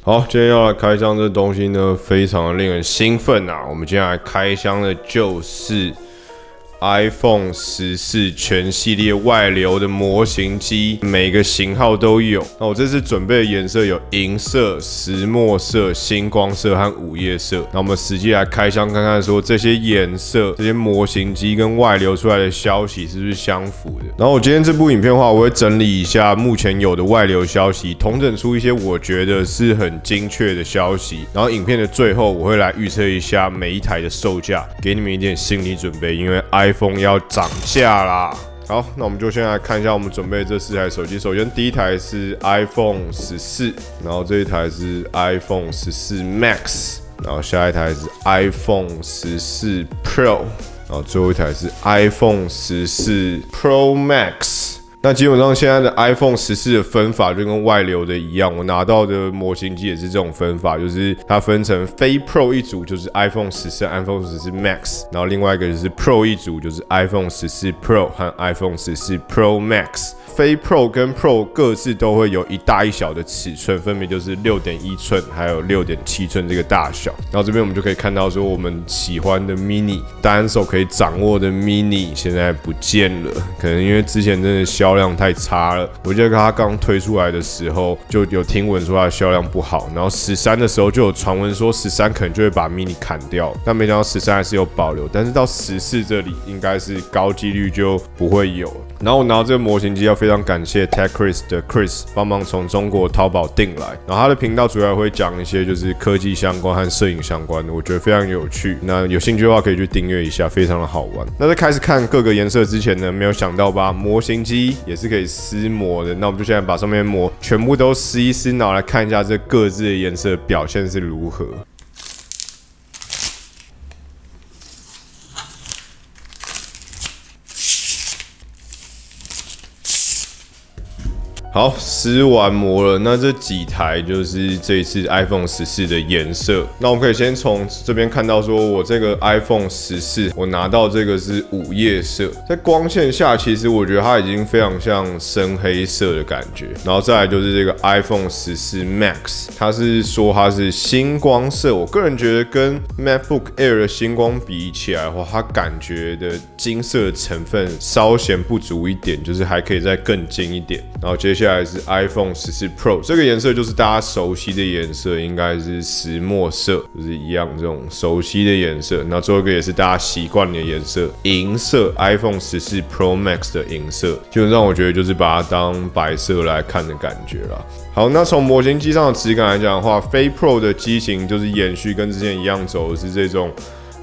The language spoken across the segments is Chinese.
好，今天要来开箱这东西呢，非常的令人兴奋啊！我们今天来开箱的就是iPhone 14全系列外流的模型机，每个型号都有。那我这次准备的颜色有银色、石墨色、星光色和午夜色。那我们实际来开箱看看，说这些颜色、这些模型机跟外流出来的消息是不是相符的。然后我今天这部影片的话，我会整理一下目前有的外流消息，统整出一些我觉得是很精确的消息。然后影片的最后，我会来预测一下每一台的售价，给你们一点心理准备，因为iPhone 要涨价啦。好，那我们就先来看一下我们准备这4台手机。首先第一台是 iPhone 14，然后这一台是 iPhone 14 Max， 然后下一台是 iPhone 14 Pro， 然后最后一台是 iPhone 14 Pro Max。那基本上现在的 iPhone 14的分法就跟外流的一样，我拿到的模型机也是这种分法，就是它分成非 Pro 一组，就是 iPhone 14、iPhone 14 Max， 然后另外一个就是 Pro 一组，就是 iPhone 14 Pro 和 iPhone 14 Pro Max。非 Pro 跟 Pro 各自都会有一大一小的尺寸，分别就是 6.1 寸还有 6.7 寸这个大小。然后这边我们就可以看到说，我们喜欢的 Mini 单手可以掌握的 Mini 现在不见了，可能因为之前真的销量太差了。我记得它刚推出来的时候就有听闻说它的销量不好，然后13的时候就有传闻说13可能就会把 Mini 砍掉，但没想到13还是有保留，但是到14这里应该是高几率就不会有。然后我拿到这个模型机要非常感谢 TechChris 的 Chris 帮忙从中国淘宝订来，然后他的频道主要会讲一些就是科技相关和摄影相关的，我觉得非常有趣。那有兴趣的话可以去订阅一下，非常的好玩。那在开始看各个颜色之前呢，没有想到吧，模型机也是可以撕膜的。那我们就现在把上面的膜全部都撕一撕，然后来看一下这各自的颜色表现是如何。好，撕完膜了，那这几台就是这一次 iPhone 14的颜色。那我们可以先从这边看到，说我这个 iPhone 14，我拿到这个是午夜色，在光线下，其实我觉得它已经非常像深黑色的感觉。然后再来就是这个 iPhone 14 Max， 它是说它是星光色，我个人觉得跟 MacBook Air 的星光比起来的话，它感觉的金色的成分稍显不足一点，就是还可以再更金一点。然后接下来是 iPhone 14 Pro， 这个颜色就是大家熟悉的颜色，应该是石墨色，就是一样这种熟悉的颜色。那最后一个也是大家习惯的颜色，银色 ，iPhone 14 Pro Max 的银色，基本上我觉得就是把它当白色来看的感觉啦。好，那从模型机上的质感来讲的话，非 Pro 的机型就是延续跟之前一样走的是这种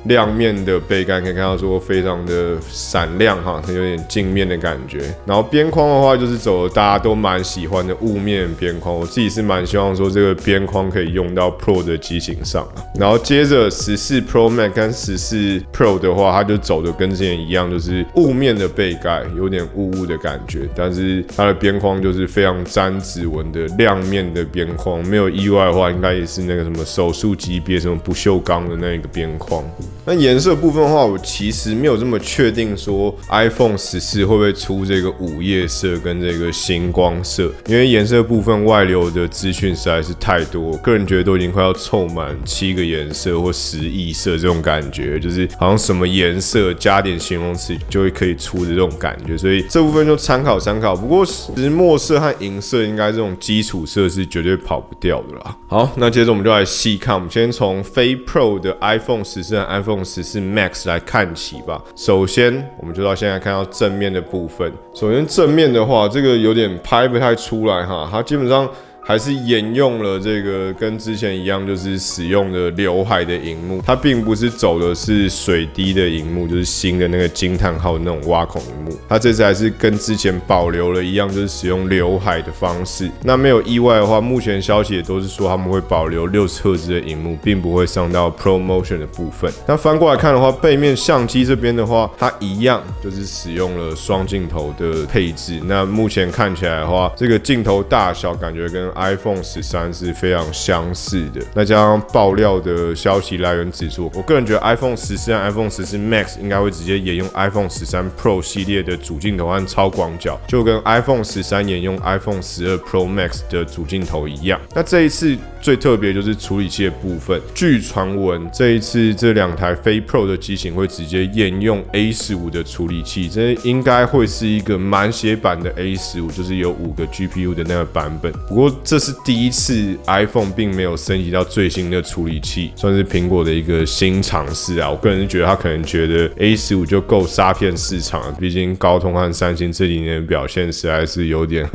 亮面的背盖，可以看到说非常的闪亮哈，有点镜面的感觉。然后边框的话，就是走大家都蛮喜欢的雾面边框，我自己是蛮希望说这个边框可以用到 Pro 的机型上。然后接着14 Pro Max 跟14 Pro 的话，它就走的跟之前一样，就是雾面的背盖，有点雾雾的感觉，但是它的边框就是非常沾指纹的亮面的边框，没有意外的话，应该也是那个什么手术级别什么不锈钢的那个边框。那颜色部分的话，我其实没有这么确定说 iPhone 14会不会出这个午夜色跟这个星光色，因为颜色部分外流的资讯实在是太多，我个人觉得都已经快要凑满7个颜色或10亿色这种感觉，就是好像什么颜色加点形容词就会可以出的这种感觉，所以这部分就参考参考。不过石墨色和银色应该这种基础色是绝对跑不掉的啦。好，那接着我们就来细看，我们先从非 Pro 的 iPhone 14和 iPhone 14 Max 来看起吧。首先，我们就到现在看到正面的部分。首先正面的话，这个有点拍不太出来哈，它基本上还是沿用了这个跟之前一样，就是使用的刘海的萤幕，它并不是走的是水滴的萤幕，就是新的那个惊叹号的那种挖孔萤幕。它这次还是跟之前保留了一样，就是使用刘海的方式。那没有意外的话，目前消息也都是说他们会保留60赫兹的萤幕，并不会上到 ProMotion 的部分。那翻过来看的话，背面相机这边的话，它一样就是使用了双镜头的配置。那目前看起来的话，这个镜头大小感觉跟 iPhone 13是非常相似的。那加上爆料的消息来源指出，我个人觉得 iPhone 14和 iPhone 14 Max 应该会直接沿用 iPhone 13 Pro 系列的主镜头和超广角，就跟 iPhone 13沿用 iPhone 12 Pro Max 的主镜头一样。那这一次最特别就是处理器的部分，据传闻这一次这2台非 Pro 的机型会直接沿用 A15 的处理器，这应该会是一个满血版的 A15， 就是有5个 GPU 的那个版本。不过这是第一次 iPhone 并没有升级到最新的处理器，算是苹果的一个新尝试啊。我个人是觉得他可能觉得 A15 就够杀骗市场了，毕竟高通和三星这几年的表现实在是有点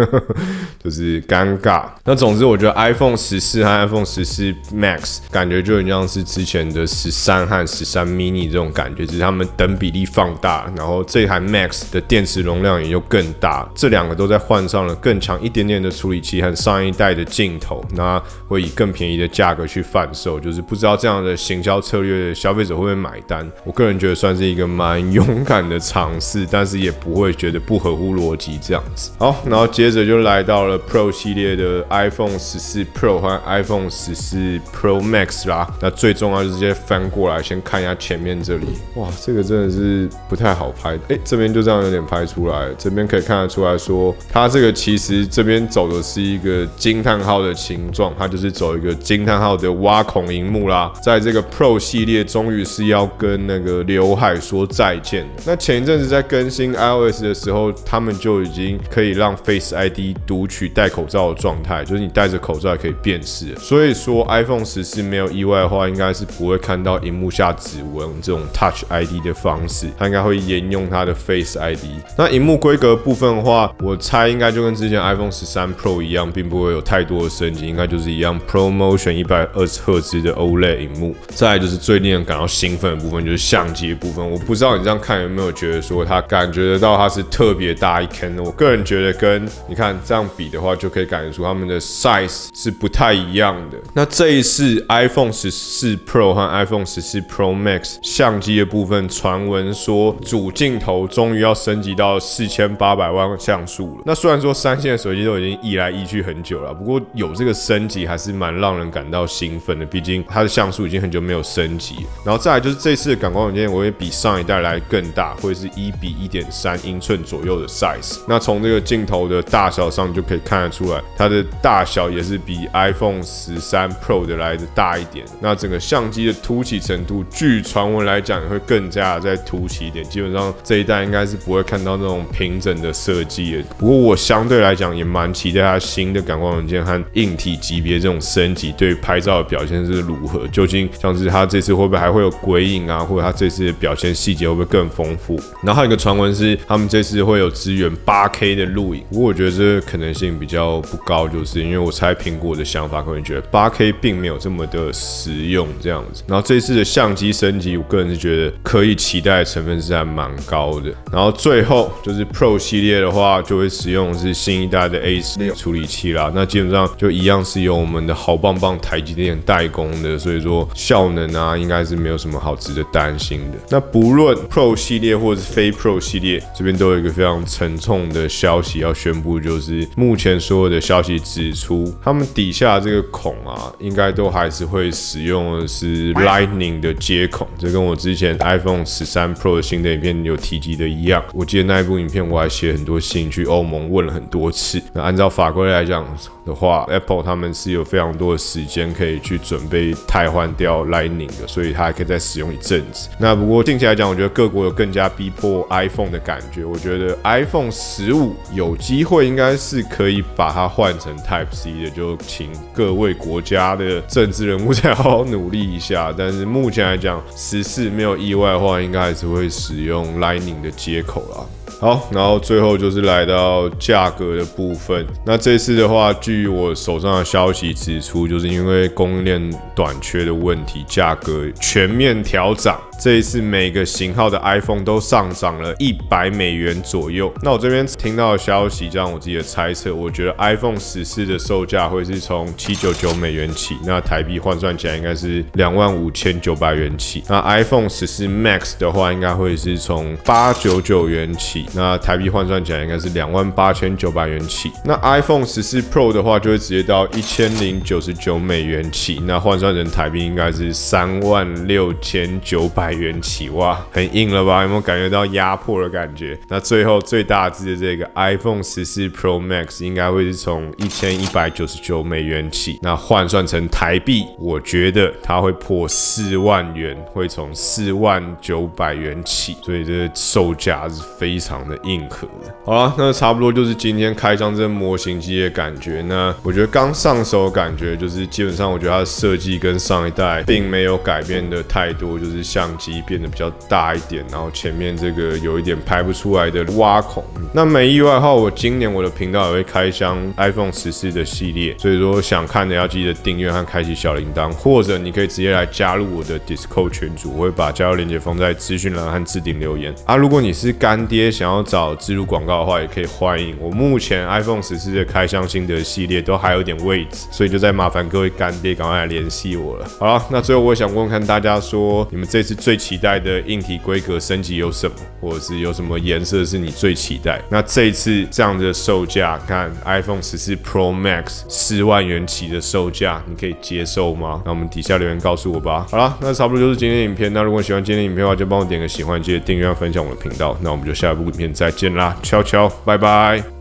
就是尴尬。那总之我觉得 iPhone 14和 iPhone 14 Max 感觉就很像是之前的13和13 mini 这种感觉，只是他们等比例放大，然后这台 Max 的电池容量也就更大，这2个都在换上了更强一点点的处理器和上一代的镜头，那会以更便宜的价格去贩售，就是不知道这样的行销策略消费者会不会买单。我个人觉得算是一个蛮勇敢的尝试，但是也不会觉得不合乎逻辑这样子。好，然后接着就来到了 Pro 系列的 iPhone 14 Pro 和 iPhone 14 Pro Max 啦。那最重要就直接翻过来，先看一下前面这里。哇，这个真的是不太好拍。这边就这样有点拍出来了，这边可以看得出来说，它这个其实这边走的是一个惊叹号的形状，它就是走一个惊叹号的挖孔萤幕啦。在这个 Pro 系列终于是要跟那个刘海说再见。那前一阵子在更新 iOS 的时候，他们就已经可以让 Face ID 读取戴口罩的状态，就是你戴着口罩也可以辨识。所以说 iPhone 14没有意外的话，应该是不会看到萤幕下指纹这种 Touch ID 的方式，它应该会沿用它的 Face ID。那萤幕规格部分的话，我猜应该就跟之前 iPhone 13 Pro 一样，并不会有太多的升级，应该就是一样 ProMotion 120Hz 的 OLED 萤幕。再来就是最令人感到兴奋的部分，就是相机的部分。我不知道你这样看有没有觉得说它感觉得到它是特别大一坑的。我个人觉得跟你看这样比的话，就可以感觉出它们的 size 是不太一样的。那这一次 iPhone 14 Pro 和 iPhone 14 Pro Max 相机的部分，传闻说主镜头终于要升级到4800万像素了。那虽然说三星的手机都已经移来移去很久了，不过有这个升级还是蛮让人感到兴奋的，毕竟它的像素已经很久没有升级。然后再来就是这次的感光元件，我会比上一代来更大，会是1:1.3英寸左右的 size。那从这个镜头的大小上就可以看得出来，它的大小也是比 iPhone 13 Pro 的来的大一点。那整个相机的凸起程度，据传闻来讲也会更加的再凸起一点。基本上这一代应该是不会看到那种平整的设计的。不过我相对来讲也蛮期待它新的感光元件和硬体级别这种升级对拍照的表现是如何。究竟像是它这次会不会还会有鬼影啊，或者它这次的表现细节会不会更丰富？然后还有一个传闻是他们这次会有支援 8K 的录影，不过我觉得这可能性比较不高，就是因为我猜苹果的想法可能觉得 8K 并没有这么的实用这样子。然后这次的相机升级，我个人是觉得可以期待的成分是还蛮高的。然后最后就是 Pro 系列的话，就会使用的是新一代的 A16 处理器啦。那基本上就一样是由我们的好棒棒台积电代工的，所以说效能啊应该是没有什么好值得担心的。那不论 Pro 系列或是非 Pro 系列，这边都有一个非常沉重的消息要宣布，就是目前所有的消息指出，他们底下这个孔啊，应该都还是会使用的是 Lightning 的接孔，这跟我之前 iPhone 13 Pro 的新的影片有提及的一样。我记得那一部影片我还写很多信去欧盟问了很多次。那按照法规来讲的话 ，Apple 他们是有非常多的时间可以去准备汰换掉 Lightning 的，所以它还可以再使用一阵子。那不过近期来讲，我觉得各国有更加逼迫 iPhone 的感觉。我觉得 iPhone 15有机会应该是可以把它换成 Type C 的，就请各位国家的政治人物再好好努力一下。但是目前来讲，14没有意外的话，应该还是会使用 Lightning 的接口啦。好，然后最后就是来到价格的部分。那这次的话，据我手上的消息指出，就是因为供应链短缺的问题，价格全面调涨。这一次每个型号的 iPhone 都上涨了$100左右。那我这边听到的消息，加上我自己的猜测，我觉得 iPhone 14的售价会是从$799起，那台币换算起来应该是$25,900起。那 iPhone 14 Max 的话，应该会是从$899起，那台币换算起来应该是$28,900起。那 iPhone 14 Pro 的话，就会直接到$1,099起，那换算成台币应该是$36,900起。哇，很硬了吧？有没有感觉到压迫的感觉？那最后最大支的这个 iPhone 14 Pro Max 应该会是从$1,199起，那换算成台币，我觉得它会破4万元，会从$49,000起，所以这个售价是非常的硬核的。好啦，那差不多就是今天开箱这模型机的感觉。那我觉得刚上手的感觉就是基本上我觉得它的设计跟上一代并没有改变的太多，就是相机变得比较大一点，然后前面这个有一点拍不出来的挖孔。那没意外的话，我今年我的频道也会开箱 iPhone 14的系列，所以说想看的要记得订阅和开启小铃铛，或者你可以直接来加入我的 Discord 群组，我会把加入链接放在资讯栏和置顶留言啊。如果你是干爹想要找植入广告的话，也可以欢迎。我目前 iPhone 14的开箱心得系列都还有点位置，所以就再麻烦各位干爹赶快来联系我了。好了，那最后我也想问问看大家说，你们这次最期待的硬体规格升级有什么，或者是有什么颜色是你最期待？那这一次这样的售价，看 iPhone 14 Pro Max 4万元起的售价，你可以接受吗？那我们底下留言告诉我吧。好了，那差不多就是今天的影片。那如果喜欢今天的影片的话，就帮我点个喜欢，记得订阅和分享我的频道。那我们就下一部影片再见啦，悄悄，拜拜。